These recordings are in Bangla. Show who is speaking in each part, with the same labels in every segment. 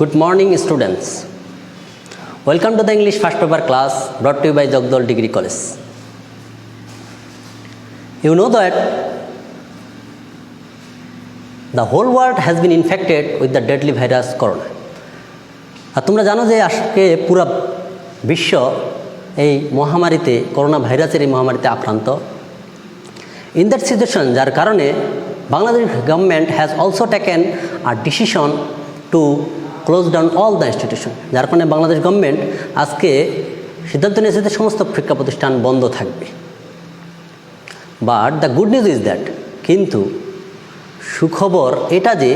Speaker 1: Good morning, students. Welcome to the English first paper class brought to you by Jagdal Degree College. You know that the whole world has been infected with the deadly virus corona. আর তোমরা জানো যে আজকে পুরো বিশ্ব এই মহামারীতে করোনা ভাইরাসের এই মহামারীতে আক্রান্ত। In that situation, যার কারণে Bangladesh government has also taken a decision two close down all the institution, যার কারণে বাংলাদেশ গভর্নমেন্ট আজকে সিদ্ধান্ত নিয়েছে যে সমস্ত শিক্ষা প্রতিষ্ঠান বন্ধ থাকবে। But the good news is that, কিন্তু সুখবর এটা যে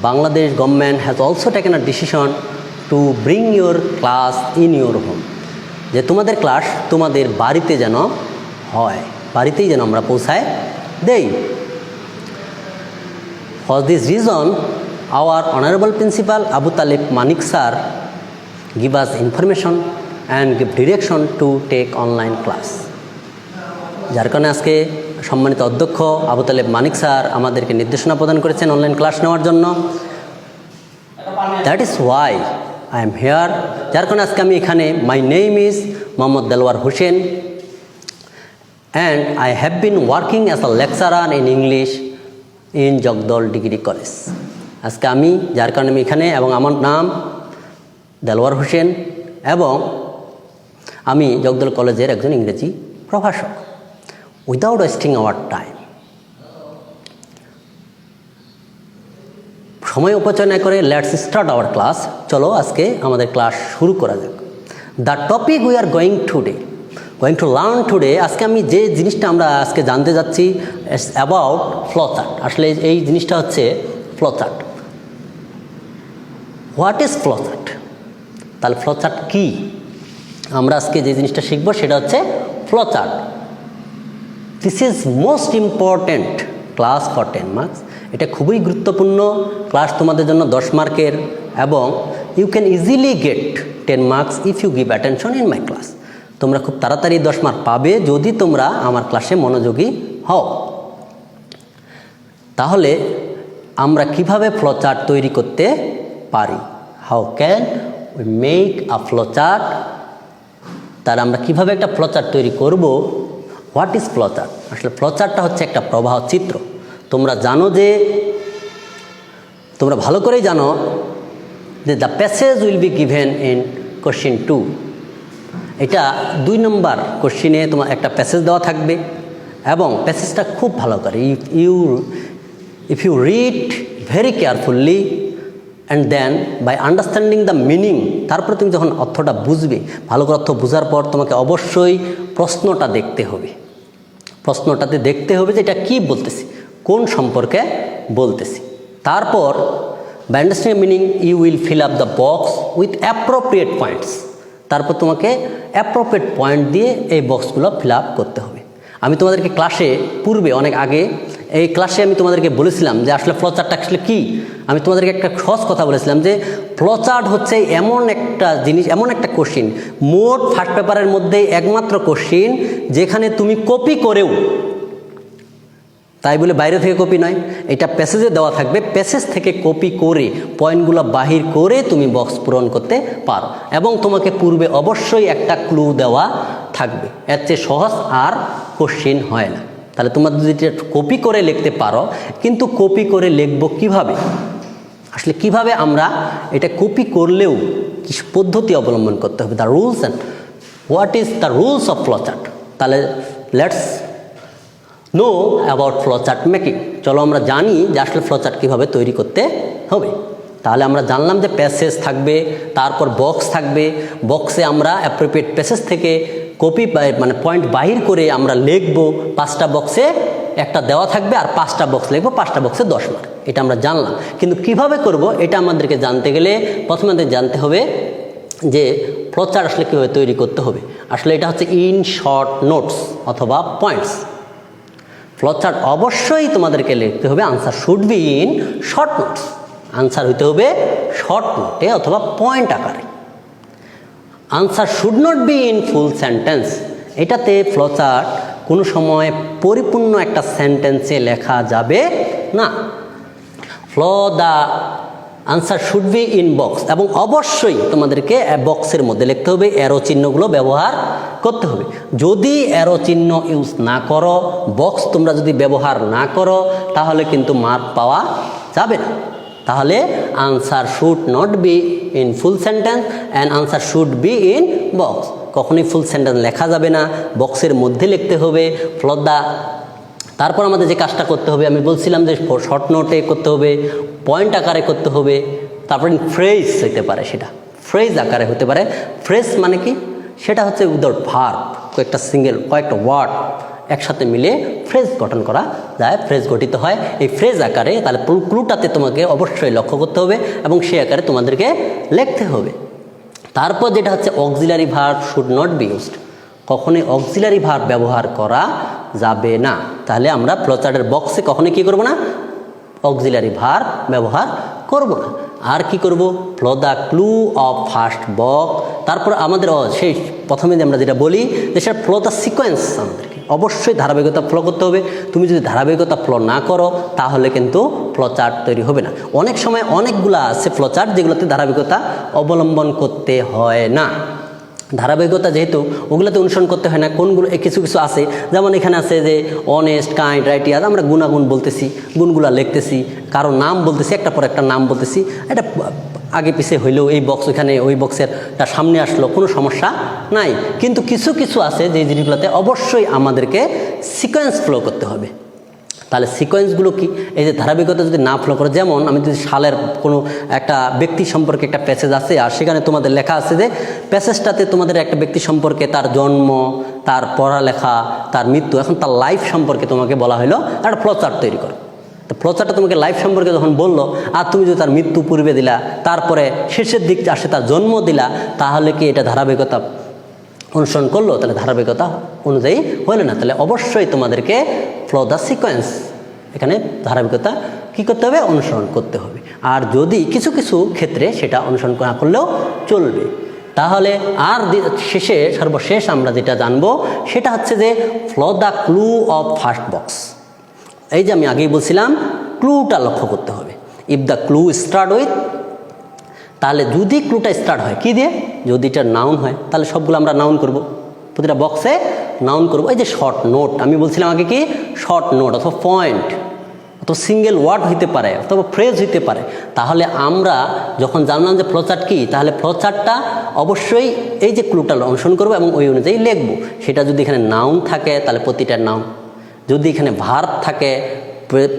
Speaker 1: Bangladesh government has also taken a decision to bring your class in your home, যে তোমাদের ক্লাস তোমাদের বাড়িতে যেন হয়, বাড়িতেই যেন আমরা পৌঁছায় দেই। For this reason our honorable principal Abu Talib Manik sir give us information and give direction to take online class, যার কারণে আজকে সম্মানিত অধ্যক্ষ আবু তালেব মানিক স্যার আমাদেরকে নির্দেশনা প্রদান করেছেন অনলাইন ক্লাস নেওয়ার জন্য। That is Y I am here, যার কারণে আজকে আমি এখানে। My name is Mohammad Delwar Hossain and I have been working as a lecturer in English in Jagdal degree college. আজকে আমি, যার কারণে আমি এখানে, এবং আমার নাম দেলওয়ার হোসেন এবং আমি জগদল কলেজের একজন ইংরেজি প্রভাষক। উইদাউট ওয়েস্টিং আওয়ার টাইম, সময় অপচয় না করে লেটস স্টার্ট আওয়ার ক্লাস। চলো আজকে আমাদের ক্লাস শুরু করা যাক। The topic we are going to learn today, আজকে আমি যে জিনিসটা আমরা আজকে জানতে যাচ্ছি ইটস অ্যাবাউট ফ্লোচার্ট। আসলে এই জিনিসটা হচ্ছে ফ্লোচার্ট। What is flowchart? তাহলে ফ্লোচার্ট কী? আমরা আজকে যে জিনিসটা শিখবো সেটা হচ্ছে flowchart. This is most important class for 10 marks. এটা খুবই গুরুত্বপূর্ণ ক্লাস তোমাদের জন্য, 10 মার্কের, এবং you can easily get 10 marks if you give attention in my class. তোমরা খুব তাড়াতাড়ি 10 মার্ক পাবে যদি তোমরা আমার ক্লাসে মনোযোগী হও। তাহলে আমরা কিভাবে ফ্লোচার্ট তৈরি করতে পারি? How can we make a flowchart? তাহলে আমরা কিভাবে একটা ফ্লোচার্ট তৈরি করব? What is flowchart? আসলে ফ্লোচার্টটা হচ্ছে একটা প্রবাহ চিত্র। তোমরা জানো যে, তোমরা ভালো করেই জানো যে the passage will be given in question 2। এটা 2 নম্বর কোশ্চিনে তোমার একটা প্যাসেজ দেওয়া থাকবে, এবং প্যাসেজটা খুব ভালো করে if you read very carefully and then by understanding the meaning, তারপরে তুমি যখন অর্থটা বুঝবে, ভালো করে অর্থ বোঝার পর তোমাকে অবশ্যই প্রশ্নটা দেখতে হবে। প্রশ্নটাতে দেখতে হবে যে এটা কী বলতেছি, কোন সম্পর্কে বলতেছি। তারপর by understanding meaning you will fill up the box with appropriate points। তারপর তোমাকে অ্যাপ্রোপ্রিয়েট পয়েন্ট দিয়ে এই বক্সগুলো ফিল আপ করতে হবে। আমি তোমাদেরকে ক্লাসে পূর্বে অনেক আগে এই ক্লাসে আমি তোমাদেরকে বলেছিলাম যে আসলে ফ্লোচার্টটা আসলে কী। আমি তোমাদেরকে একটা সহজ কথা বলেছিলাম যে ফ্লোচার্ট হচ্ছে এমন একটা জিনিস, এমন একটা কোশ্চিন, মোট ফার্স্ট পেপারের মধ্যে একমাত্র কোশ্চিন যেখানে তুমি কপি করেও, তাই বলে বাইরে থেকে কপি নয়, এটা প্যাসেজে দেওয়া থাকবে, প্যাসেজ থেকে কপি করে পয়েন্টগুলো বাহির করে তুমি বক্স পূরণ করতে পারো, এবং তোমাকে পূর্বে অবশ্যই একটা ক্লু দেওয়া থাকবে। এর চেয়ে সহজ আর কোশ্চিন হয় না। তাহলে তোমরা যদি কপি করে লিখতে পারো, কিন্তু কপি করে লিখবো কিভাবে? আসলে কিভাবে আমরা এটা কপি করলেও কিছু পদ্ধতি অবলম্বন করতে হবে, the rules and what is the rules of flowchart. তাহলে let's know about flowchart making. চলো আমরা জানি যে আসলে ফ্লোচার্ট কীভাবে তৈরি করতে হবে। তাহলে আমরা জানলাম যে প্যাসেজ থাকবে, তারপর বক্স থাকবে, বক্সে আমরা অ্যাপ্রোপ্রিয়েট প্যাসেজ থেকে কপি মানে পয়েন্ট বাহির করে আমরা লিখবো। 5টা বক্সে একটা দেওয়া থাকবে, আর 5টা বক্স লিখবো, 5টা বক্সে 10 মার্ক। এটা আমরা জানলাম, কিন্তু কিভাবে করব এটা আমাদেরকে জানতে গেলে প্রথমে আমাদের জানতে হবে যে ফ্লোচার্ট আসলে কীভাবে তৈরি করতে হবে। আসলে এটা হচ্ছে ইন শর্ট নোটস অথবা পয়েন্টস। ফ্লোচার্ট অবশ্যই তোমাদেরকে লিখতে হবে, answer should be in short notes. Answer হইতে হবে শর্ট নোটে অথবা পয়েন্ট আকারে। Answer should not be in full sentence. এটাতে ফ্লোচার্ট কোনো সময় পরিপূর্ণ একটা সেন্টেন্সে লেখা যাবে না। Flow the answer should be in box, এবং অবশ্যই তোমাদেরকে বক্সের মধ্যে লিখতে হবে, অ্যারো চিহ্নগুলো ব্যবহার করতে হবে। যদি অ্যারো চিহ্ন ইউজ না করো, বক্স তোমরা যদি ব্যবহার না করো, তাহলে কিন্তু মার্ক পাওয়া যাবে না। তাহলে answer should not be in full sentence and answer should be in box. কখনোই ফুল সেন্টেন্স লেখা যাবে না, বক্সের মধ্যে লিখতে হবে। ফ্লদ্দা তারপর আমাদের যে কাজটা করতে হবে, আমি বলছিলাম যে শর্ট নোটে করতে হবে, পয়েন্ট আকারে করতে হবে, তারপরে ফ্রেজ হতে পারে, সেটা ফ্রেজ আকারে হতে পারে। ফ্রেজ মানে কি, সেটা হচ্ছে উইদাউট ভার্ব, কয়েকটা ওয়ার্ড একসাথে মিলে ফ্রেজ গঠন করা যায়, ফ্রেজ গঠিত হয় এই ফ্রেজ আকারে। তাহলে ক্লুটাতে তোমাকে অবশ্যই লক্ষ্য করতে হবে এবং সেই আকারে তোমাদেরকে লিখতে হবে। তারপর যেটা হচ্ছে auxiliary verb should not be used, কখনোই অক্সিলারি ভার্ব ব্যবহার করা যাবে না। তাহলে আমরা ফ্লোচার্টের বক্সে কখনোই কী করব না, অক্সিলারি ভার্ব ব্যবহার করব না। আর কি করব, flow the clue of first box. তারপর আমাদের সেই প্রথমে যে আমরা যেটা বলি যে সেটা ফ্লো দ্য সিকোয়েন্স, আমাদেরকে অবশ্যই ধারাবাহিকতা ফলো করতে হবে। তুমি যদি ধারাবাহিকতা ফলো না করো তাহলে কিন্তু ফ্লোচার্ট তৈরি হবে না। অনেক সময় অনেকগুলো আছে ফ্লোচার্ট যেগুলোতে ধারাবাহিকতা অবলম্বন করতে হয় না। ধারাবাহিকতা যেহেতু ওগুলোতে অনুসরণ করতে হয় না, কোনগুলো কিছু কিছু আছে, যেমন এখানে আছে যে অনেস্ট, কাইন্ড, রাইটিয়াস, আমরা গুণাগুণ বলতেছি, গুণগুলা লিখতেছি, কারো নাম বলতেছি, একটা পর একটা নাম বলতেছি, এটা আগে পিছিয়ে হইলেও এই বক্স ওইখানে ওই বক্সেরটা সামনে আসলো, কোনো সমস্যা নাই। কিন্তু কিছু কিছু আছে যে জিনিসগুলোতে অবশ্যই আমাদেরকে সিকোয়েন্স ফলো করতে হবে। তাহলে সিকোয়েন্সগুলো কি, এই যে ধারাবাহিকতা যদি না ফলো করো, যেমন আমি যদি সালের কোনো একটা ব্যক্তি সম্পর্কে একটা প্যাসেজ আছে আর সেখানে তোমাদের লেখা আছে যে প্যাসেজটাতে তোমাদের একটা ব্যক্তি সম্পর্কে, তার জন্ম, তার পড়ালেখা, তার মৃত্যু, এখন তার লাইফ সম্পর্কে তোমাকে বলা হলো একটা ফ্লোচার্ট তৈরি করো। তো ফ্লোচার্টটা তোমাকে লাইফ সম্পর্কে যখন বললো, আর তুমি যদি তার মৃত্যু পূর্বে দিলা, তারপরে শেষের দিক আসে তার জন্ম দিলা, তাহলে কি এটা ধারাবাহিকতা অনুসরণ করলো? তাহলে ধারাবাহিকতা অনুযায়ী হলো না। তাহলে অবশ্যই তোমাদেরকে ফ্লো দ্য সিকোয়েন্স, এখানে ধারাবাহিকতা কী করতে হবে, অনুসরণ করতে হবে। আর যদি কিছু কিছু ক্ষেত্রে সেটা অনুসরণ না করলেও চলবে। তাহলে আর সর্বশেষ আমরা যেটা জানবো সেটা হচ্ছে যে flow the clue of first box. এই যে আমি আগেই বলছিলাম, ক্লুটা লক্ষ্য করতে হবে। If the clue start with, তাহলে যদি ক্লুটা স্টার্ট হয় কি দিয়ে, যদি এটা নাউন হয় তাহলে সবগুলো আমরা নাউন করব, প্রতিটা বক্সে নাউন করব। এই যে শর্ট নোট, আমি বলছিলাম আগে কি শর্ট নোট অথবা পয়েন্ট অথবা সিঙ্গেল ওয়ার্ড হইতে পারে অথবা ফ্রেজ হইতে পারে। তাহলে আমরা যখন জানলাম যে ফ্লোচার্ট কি, তাহলে ফ্লোচার্টটা অবশ্যই এই যে ক্লুটা অনুসরণ করবো এবং ওই অনুযায়ী লিখব। সেটা যদি এখানে নাউন থাকে তাহলে প্রতিটা নাউন, যদি এখানে ভার্ব থাকে,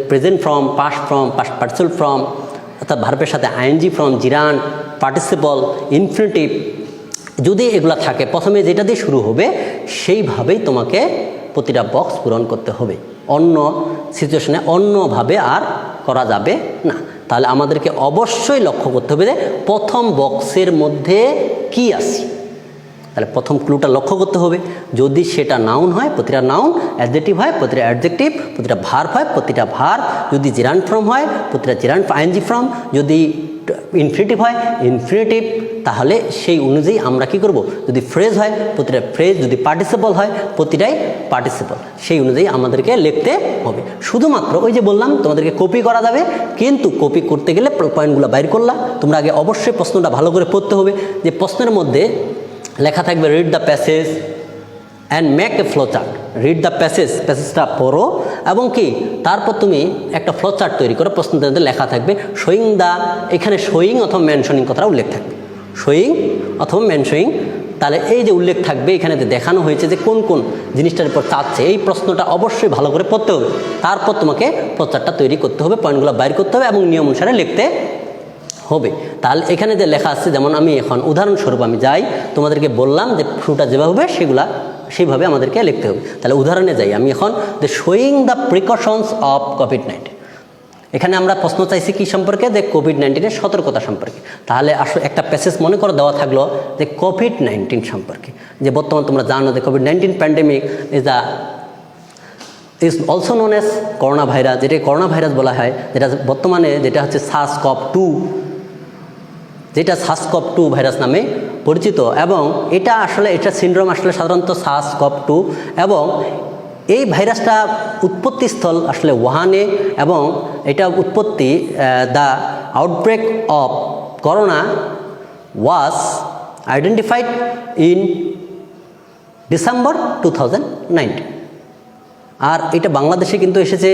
Speaker 1: present form, past form, past participle form, অর্থাৎ ভার্বের সাথে ING form, gerund, participle, infinitive, যদি এগুলো থাকে প্রথমে যেটা দিয়ে শুরু হবে সেইভাবেই তোমাকে প্রতিটা বক্স পূরণ করতে হবে। অন্য সিচুয়েশনে অন্যভাবে আর করা যাবে না। তাহলে আমাদেরকে অবশ্যই লক্ষ্য করতে হবে যে প্রথম বক্সের মধ্যে কি আছে। তাহলে প্রথম ক্লুটা লক্ষ্য করতে হবে, যদি সেটা নাউন হয় প্রতিটা নাউন, অ্যাডজেক্টিভ হয় প্রতিটা অ্যাডজেক্টিভ, প্রতিটা ভার্ব হয় প্রতিটা ভার্ব, যদি জিরান্ড ফর্ম হয় প্রতিটা জিরান্ড আইএনজি ফর্ম, যদি ইনফিনিটিভ হয় ইনফিনিটিভ, তাহলে সেই অনুযায়ী আমরা কি করব, যদি ফ্রেজ হয় প্রতিটা ফ্রেজ, যদি পার্টিসিপল হয় প্রতিটাই পার্টিসিপল, সেই অনুযায়ী আমাদেরকে লিখতে হবে। শুধুমাত্র ওই যে বললাম তোমাদেরকে কপি করা যাবে, কিন্তু কপি করতে গেলে পয়েন্টগুলো বাইর করলাম। তোমরা আগে অবশ্যই প্রশ্নটা ভালো করে পড়তে হবে, যে প্রশ্নের মধ্যে লেখা থাকবে read the passage and make a flowchart. Read the প্যাসেজটা পড়ো এবং কি তারপর তুমি একটা ফ্লোচার্ট তৈরি করো। প্রশ্নটার মধ্যে লেখা থাকবে শোয়িং দ্য, এখানে শোয়িং অথবা মেনশনিং কথাটা উল্লেখ থাকবে, শোয়িং অথবা মেনশনিং। তাহলে এই যে উল্লেখ থাকবে এখানে দেখানো হয়েছে যে কোন কোন জিনিসটার উপর চাচ্ছে, এই প্রশ্নটা অবশ্যই ভালো করে পড়তে হবে। তারপর তোমাকে ফ্লোচার্টটা তৈরি করতে হবে, পয়েন্টগুলো বাইর করতে হবে এবং নিয়ম অনুসারে লিখতে হবে। তাহলে এখানে যে লেখা আছে, যেমন আমি এখন উদাহরণস্বরূপ আমি যাই, তোমাদেরকে বললাম যে ফ্লুটা যেভাবে হবে সেইভাবে আমাদেরকে লিখতে হবে। তাহলে উদাহরণে যাই আমি এখন, যে showing the precautions of COVID-19. এখানে আমরা প্রশ্ন চাইছি কি সম্পর্কে, যে কোভিড-19 সতর্কতা সম্পর্কে। তাহলে আসলে একটা প্যাসেজ মনে করে দেওয়া থাকলো যে কোভিড-19 সম্পর্কে, যে বর্তমান তোমরা জানো যে COVID-19 pandemic is also known as corona virus, যেটা করোনা ভাইরাস বলা হয়, যেটা বর্তমানে যেটা হচ্ছে SARS-CoV-2, যেটা SARS-CoV-2 ভাইরাস নামে পরিচিত। এবং এটা সিনড্রোম আসলে সাধারণত SARS-CoV-2, এবং এই ভাইরাসটা উৎপত্তিস্থল আসলে ওহানে, এবং এটা উৎপত্তি the outbreak of corona was identified in December 2019। আর এটা বাংলাদেশে কিন্তু এসেছে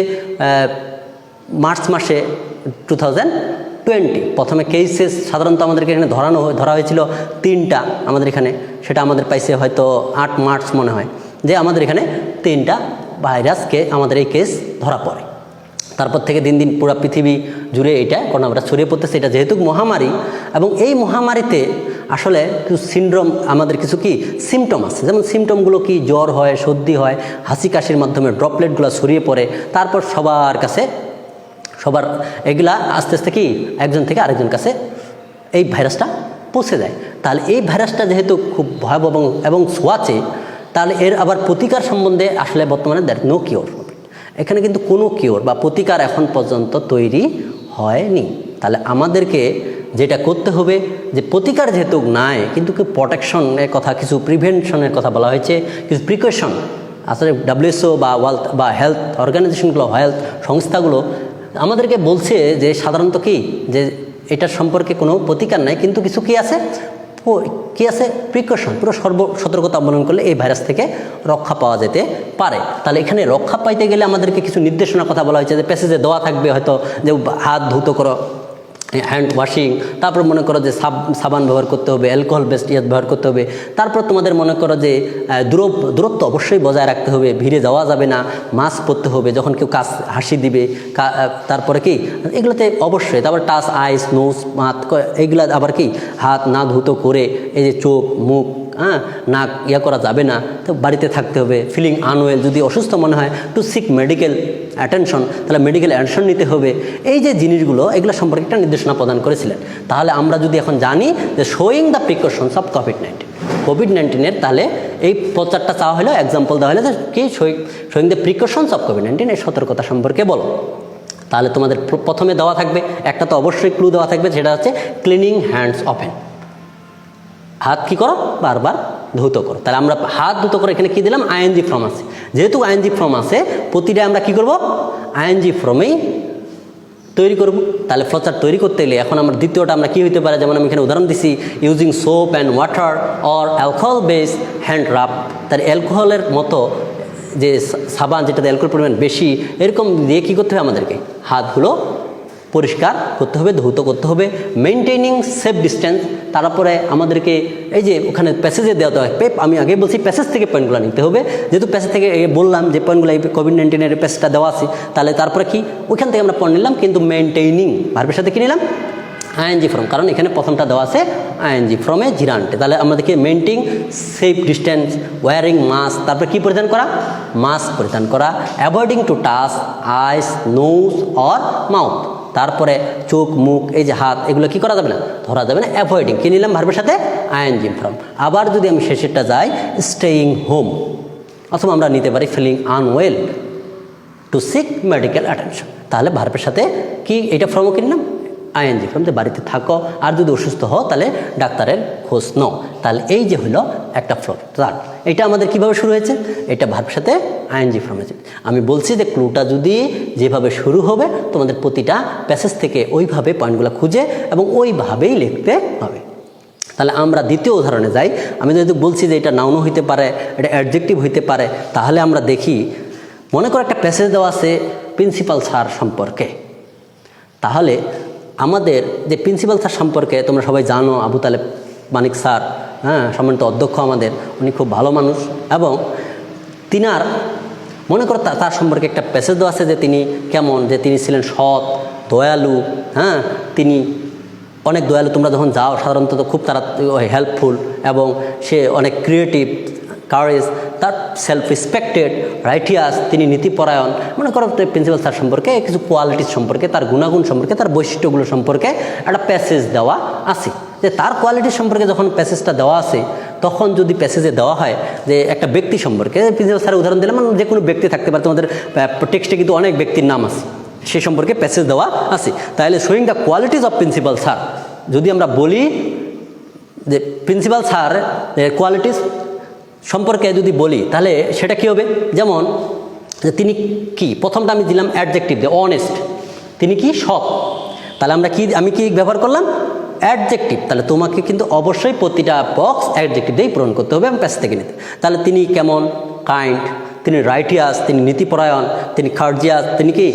Speaker 1: মার্চ মাসে 2020। প্রথমে কেসেস সাধারণত আমাদেরকে এখানে ধরা হয়েছিল 3টা আমাদের এখানে, সেটা আমাদের পাইছে হয়তো 8 মার্চ মনে হয়, যে আমাদের এখানে 3টা ভাইরাসকে আমাদের এই কেস ধরা পড়ে। তারপর থেকে দিন দিন পুরো পৃথিবী জুড়ে এটা করোনা ভাইরাস ছড়িয়ে পড়তেছে। এটা যেহেতু মহামারী, এবং এই মহামারীতে আসলে কিছু সিনড্রোম, আমাদের কিছু কি সিমটম আছে, যেমন সিমটমগুলো কি জ্বর হয়, সর্দি হয়, হাসি কাশির মাধ্যমে ড্রপলেটগুলো ছড়িয়ে পড়ে, তারপর সবার কাছে এগুলা আস্তে আস্তে কি একজন থেকে আরেকজন কাছে এই ভাইরাসটা পৌঁছে যায়। তাহলে এই ভাইরাসটা যেহেতু খুব ভয়াবহ এবং ছোঁয়াচে, তাহলে এর আবার প্রতিকার সম্বন্ধে আসলে বর্তমানে নো কিওর। এখানে কিন্তু কোনো কিওর বা প্রতিকার এখন পর্যন্ত তৈরি হয়নি। তাহলে আমাদেরকে যেটা করতে হবে, যে প্রতিকার যেহেতু নাই, কিন্তু প্রোটেকশনের কথা, কিছু প্রিভেনশনের কথা বলা হয়েছে, কিছু প্রিকশন আসলে WHO বা হেলথ অর্গানাইজেশনগুলো, হেলথ সংস্থাগুলো আমাদেরকে বলছে যে সাধারণত কি, যে এটার সম্পর্কে কোনো প্রতিকার নাই, কিন্তু কিছু কি আছে, প্রিকশন, পুরো সতর্কতা অবলম্বন করলে এই ভাইরাস থেকে রক্ষা পাওয়া যেতে পারে। তাহলে এখানে রক্ষা পাইতে গেলে আমাদেরকে কিছু নির্দেশনার কথা বলা হয়েছে, যে প্যাসেজে দেওয়া থাকবে হয়তো যে হাত ধুত করো, হ্যান্ড ওয়াশিং, তারপর মনে করো যে সাবান ব্যবহার করতে হবে, অ্যালকোহল বেসড ব্যবহার করতে হবে। তারপর তোমাদের মনে করো যে দূরত্ব অবশ্যই বজায় রাখতে হবে, ভিড়ে যাওয়া যাবে না, মাস্ক পরতে হবে যখন কেউ হাসি দিবে। তারপরে কি এগুলোতে অবশ্যই, তারপর টাচ আইস, নোজ, মাথ, এইগুলো আবার কি হাত না ধুত করে, এই যে চোখ মুখ নাক করা যাবে না, তো বাড়িতে থাকতে হবে। ফিলিং আনওয়েল, যদি অসুস্থ মনে হয়, টু সিক মেডিকেল অ্যাটেনশন, তাহলে মেডিকেল অ্যাটেনশন নিতে হবে। এই যে জিনিসগুলো, এগুলো সম্পর্কে একটা নির্দেশনা প্রদান করেছিলেন। তাহলে আমরা যদি এখন জানি যে showing the precautions of COVID-19, তাহলে এই প্রচারটা চাওয়া হলো, এক্সাম্পল দেওয়া হলো যে কি showing the precautions of COVID-19, এই সতর্কতা সম্পর্কে বলো। তাহলে তোমাদের প্রথমে দেওয়া থাকবে একটা, তো অবশ্যই ক্লু দেওয়া থাকবে, সেটা হচ্ছে ক্লিনিং হ্যান্ডস অফেন, হাত কী করো, বারবার ধৌত করো। তাহলে আমরা হাত ধৌত করো, এখানে কী দিলাম, আইএনজি ফর্ম আছে। যেহেতু আইএনজি ফর্ম আছে, প্রতিটা আমরা কী করবো, আইএনজি ফর্মেই তৈরি করব। তাহলে ফ্লোচার্ট তৈরি করতে গেলে এখন আমরা দ্বিতীয়টা আমরা কী হইতে পারে, যেমন আমি এখানে উদাহরণ দিছি, using soap and water or alcohol base hand rub. তাহলে অ্যালকোহলের মতো যে সাবান, যেটাতে অ্যালকোহল পরিমাণ বেশি, এরকম দিয়ে কী করতে হবে, আমাদেরকে হাতগুলো পরিষ্কার করতে হবে, ধৌত করতে হবে। মেনটেনিং সেফ ডিস্টেন্স, তারপরে আমাদেরকে এই যে ওখানে প্যাসেজে দেওয়া হয়, আমি আগে বলছি প্যাসেজ থেকে পয়েন্টগুলো নিতে হবে। যেহেতু প্যাসেজ থেকে বললাম যে পয়েন্টগুলো এই কোভিড-19 প্যাসেজটা দেওয়া আছে, তাহলে তারপরে কি ওইখান থেকে আমরা পয়েন্ট নিলাম, কিন্তু মেনটেনিং ভার্বের সাথে কী নিলাম, আইএনজি ফর্ম, কারণ এখানে প্রথমটা দেওয়া আছে আইএনজি ফর্মে জিরান্টে। তাহলে আমাদেরকে maintain safe distance, wearing mask, তারপরে কী পরিধান করা, মাস্ক পরিধান করা, avoiding to touch eyes, nose or mouth, তারপরে চোখ মুখ, এই যে হাত, এগুলো কি করা যাবে না, ধরা যাবে না, অ্যাভয়েডিং, কী নিলাম ভার্বের সাথে আইএনজি ফর্ম। আবার যদি আমি শেষেরটা যাই, স্টেইং হোম, অথবা আমরা নিতে পারি feeling unwell to seek medical attention. তাহলে ভার্বের সাথে কি এটা ফর্মও কিনলাম, আইএনজি ফর্ম, যে বাড়িতে থাকো, আর যদি অসুস্থ হও তাহলে ডাক্তারের খোঁজ নাও। তাহলে এই যে হলো একটা ফ্লোচার্ট, এটা আমাদের কিভাবে শুরু হয়েছে, এটা ভার্বের সাথে আইএনজি ফর্ম হয়েছে। আমি বলছি যে ক্লুটা যদি যেভাবে শুরু হবে, তোমাদের প্রতিটা প্যাসেজ থেকে ওইভাবে পয়েন্টগুলো খুঁজে এবং ওইভাবেই লিখতে হবে। তাহলে আমরা দ্বিতীয় উদাহরণে যাই। আমি যদি বলছি যে এটা নাউনও হইতে পারে, এটা অ্যাডজেক্টিভ হইতে পারে, তাহলে আমরা দেখি, মনে করো একটা প্যাসেজ দেওয়া আছে প্রিন্সিপাল স্যার সম্পর্কে। তাহলে আমাদের যে প্রিন্সিপাল স্যার সম্পর্কে তোমরা সবাই জানো, আবু তালেব মানিক স্যার, সম্মানিত অধ্যক্ষ আমাদের, উনি খুব ভালো মানুষ, এবং তিনার মনে করো তার সম্পর্কে একটা প্যাসেজ দেওয়া আছে যে তিনি কেমন, যে তিনি ছিলেন সৎ, দয়ালু, তিনি অনেক দয়ালু। তোমরা যখন যাও সাধারণত খুব তারা হেল্পফুল, এবং সে অনেক ক্রিয়েটিভ, কারেজ, তার সেলফ রেসপেক্টেড, রাইটিয়াস, তিনি নীতিপরায়ণ। মনে করো প্রিন্সিপাল স্যার সম্পর্কে কিছু কোয়ালিটিস সম্পর্কে, তার গুণাগুণ সম্পর্কে, তার বৈশিষ্ট্যগুলো সম্পর্কে একটা প্যাসেজ দেওয়া আছে। যে তার কোয়ালিটি সম্পর্কে যখন প্যাসেজটা দেওয়া আছে, তখন যদি প্যাসেজে দেওয়া হয় যে একটা ব্যক্তি সম্পর্কে, প্রিন্সিপাল স্যারের উদাহরণ দিলাম, যে কোনো ব্যক্তি থাকতে পারে, তোমাদের টেক্সটে কিন্তু অনেক ব্যক্তির নাম আছে, সে সম্পর্কে প্যাসেজ দেওয়া আছে। তাহলে showing the qualities of principal sir, যদি আমরা বলি যে প্রিন্সিপাল স্যার কোয়ালিটিস সম্পর্কে যদি বলি, তাহলে সেটা কী হবে, যেমন যে তিনি কি, প্রথমটা আমি দিলাম অ্যাডজেক্টিভ দিয়ে অনেস্ট, তিনি কি সৎ, তাহলে আমি কি ব্যবহার করলাম অ্যাডজেক্টিভ, তাহলে তোমাকে কিন্তু অবশ্যই প্রতিটা বক্স অ্যাডজেক্টিভ দিয়েই পূরণ করতে হবে এবং প্যাসেজ থেকে নিতে। তাহলে তিনি কেমন, কাইন্ড, তিনি রাইটিয়াস, তিনি নীতিপরায়ণ, তিনি কার্জিয়াস, তিনি কি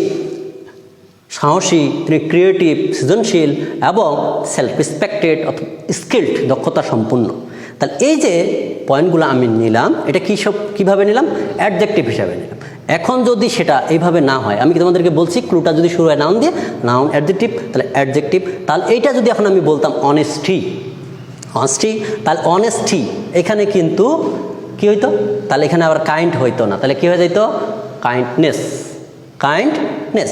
Speaker 1: সাহসী, তিনি ক্রিয়েটিভ সৃজনশীল এবং সেলফ রেসপেক্টেড অথবা স্কিল্ড দক্ষতা সম্পূর্ণ। তাহলে এই যে পয়েন্টগুলো আমি নিলাম, এটা কীভাবে নিলাম, অ্যাডজেক্টিভ হিসাবে নিলাম। এখন যদি সেটা এইভাবে না হয়, আমি তোমাদেরকে বলছি ক্লুটা যদি শুরু হয় নাউন দিয়ে, নাউন অ্যাডজেক্টিভ, তাহলে অ্যাডজেক্টিভ। তাহলে এইটা যদি এখন আমি বলতাম অনেস্টি, তাহলে অনেস্টি এখানে কিন্তু কি হইতো, তাহলে এখানে আবার কাইন্ড হইতো না, তাহলে কি হয়ে যেত কাইন্ডনেস,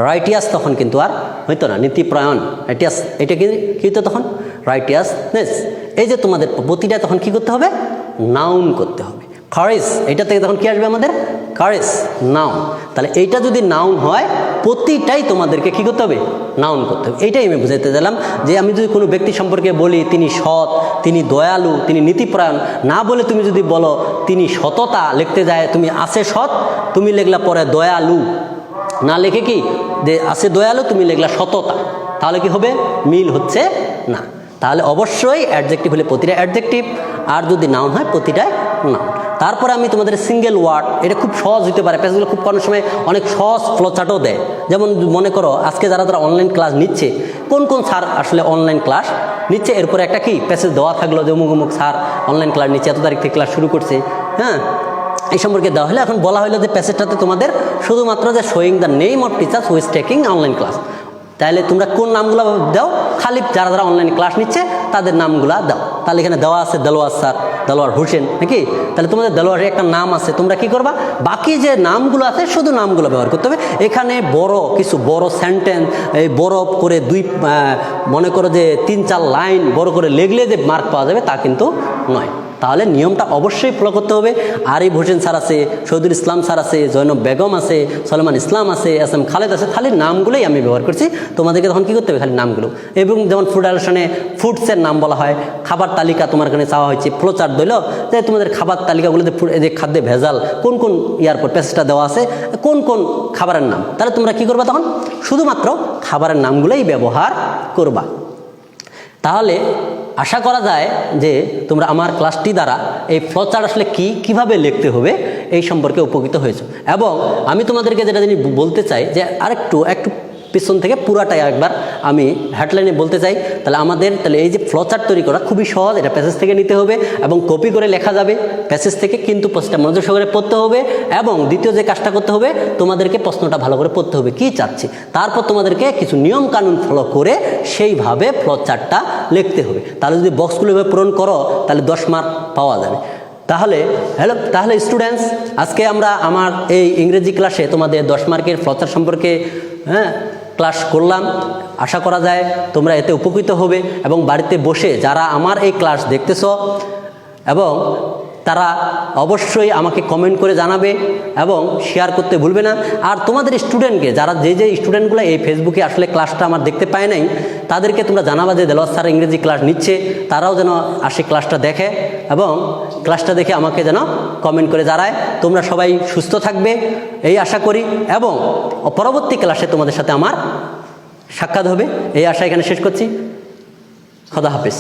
Speaker 1: রাইটিয়াস তখন কিন্তু আর হইতো না, নীতিপরায়ণ, রাইটিয়াস, এটা কি হইতো তখন রাইটিয়াসনেস। এই যে তোমাদের প্রতিটা তখন কি করতে হবে, নাউন করতে হবে। কারেজ, এটা থেকে তখন কি আসবে আমাদের কারেজ, নাউন। তাহলে এইটা যদি নাউন হয়, প্রতিটাই তোমাদেরকে কি করতে হবে, নাউন করতে হবে। এইটাই আমি বুঝাতে দিলাম যে আমি যদি কোনো ব্যক্তি সম্পর্কে বলি তিনি সৎ, তিনি দয়ালু, তিনি নীতিপরায়ণ, না বলে তুমি যদি বলো তিনি সততা লিখতে যায়, তুমি আছে সৎ, তুমি লিখলা পরে দয়ালু, না লিখে কি যে আছে দয়ালু, তুমি লিখলা সততা, তাহলে কি হবে, মিল হচ্ছে না। তাহলে অবশ্যই অ্যাডজেক্টিভ হলে প্রতিটা অ্যাডজেক্টিভ, আর যদি নাউন হয় প্রতিটাই নাউন। তারপরে আমি তোমাদের সিঙ্গেল ওয়ার্ড, এটা খুব সহজ হতে পারে, প্যাসেজগুলো খুব কোনো সময় অনেক সহজ ফ্লোচার্টও দেয়। যেমন মনে করো আজকে যারা অনলাইন ক্লাস নিচ্ছে, কোন স্যার আসলে অনলাইন ক্লাস নিচ্ছে, এরপরে একটা কি প্যাসেজ দেওয়া থাকলো যে অমুক স্যার অনলাইন ক্লাস নিচ্ছে, এত তারিখ থেকে ক্লাস শুরু করছে, হ্যাঁ, এই সম্পর্কে দেওয়া হলে এখন বলা হলো যে প্যাসেজটাতে তোমাদের শুধুমাত্র যে showing the name of teachers who is taking online class, তাহলে তোমরা কোন নামগুলো দাও, খালি যারা অনলাইন ক্লাস নিচ্ছে তাদের নামগুলো দাও। তাহলে এখানে দেওয়া আছে দেলোয়ার স্যার, দেলোয়ার হোসেন, নাকি, তাহলে তোমাদের দেলোয়ারের একটা নাম আছে, তোমরা কি করবা, বাকি যে নামগুলো আছে শুধু নামগুলো ব্যবহার করতে হবে। এখানে কিছু বড় সেন্টেন্স, এই বড় করে মনে করো যে 3-4 লাইন বড় করে লিখলে যে মার্ক পাওয়া যাবে তা কিন্তু নয়। তাহলে নিয়মটা অবশ্যই ফলো করতে হবে। আরিফ হোসেন স্যার আছে, শহীদুল ইসলাম স্যার আছে, জৈনব বেগম আছে, সলমান ইসলাম আছে, এস এম খালেদ আছে, খালি নামগুলোই আমি ব্যবহার করছি। তোমাদেরকে তখন কী করতে হবে, খালি নামগুলো। এবং যেমন ফুড আলোচনায় ফুডসের নাম বলা হয়, খাবার তালিকা তোমার এখানে চাওয়া হয়েছে, ফ্লোচার্ট দিল যে তোমাদের খাবার তালিকাগুলোতে যে খাদ্যে ভেজাল কোন পর প্যাসেজটা দেওয়া আছে, কোন খাবারের নাম, তাহলে তোমরা কী করবা, তখন শুধুমাত্র খাবারের নামগুলোই ব্যবহার করবা। তাহলে আশা করা যায় যে তোমরা আমার ক্লাসটি দ্বারা এই ফ্লোচার্ট আসলে কিভাবে লিখতে হবে এই সম্পর্কে উপকৃত হয়েছে। এবং আমি তোমাদেরকে যেটা বলতে চাই যে একটু পিছন থেকে পুরাটাই একবার আমি হেডলাইনে বলতে চাই। তাহলে এই যে ফ্লোচার্ট তৈরি করা খুবই সহজ, এটা প্যাসেজ থেকে নিতে হবে এবং কপি করে লেখা যাবে প্যাসেজ থেকে, কিন্তু প্রশ্নটা মনোযোগ সহকারে পড়তে হবে। এবং দ্বিতীয় যে কাজটা করতে হবে, তোমাদেরকে প্রশ্নটা ভালো করে পড়তে হবে কি চাচ্ছি, তারপর তোমাদেরকে কিছু নিয়ম কানুন ফলো করে সেইভাবে ফ্লোচার্টটা লিখতে হবে। তাহলে যদি বক্সগুলো এভাবে পূরণ করো তাহলে 10 মার্ক পাওয়া যাবে। তাহলে স্টুডেন্টস, আজকে আমরা আমার এই ইংরেজি ক্লাসে তোমাদের 10 মার্কের ফ্লোচার্ট সম্পর্কে ক্লাস করলাম। আশা করা যায় তোমরা এতে উপকৃত হবে এবং বাড়িতে বসে যারা আমার এই ক্লাস দেখতেছ এবং তারা অবশ্যই আমাকে কমেন্ট করে জানাবে এবং শেয়ার করতে ভুলবে না। আর তোমাদের স্টুডেন্টকে যারা যে স্টুডেন্টগুলো এই ফেসবুকে আসলে ক্লাসটা আমার দেখতে পায় নাই, তাদেরকে তোমরা জানাবা যে দেলোয়ার স্যার ইংরেজি ক্লাস নিচ্ছে, তারাও যেন আসে ক্লাসটা দেখে এবং ক্লাসটা দেখে আমাকে যেন কমেন্ট করে জানায়। তোমরা সবাই সুস্থ থাকবে এই আশা করি এবং পরবর্তী ক্লাসে তোমাদের সাথে আমার সাক্ষাৎ হবে এই আশা এখানে শেষ করছি। খোদা হাফেজ।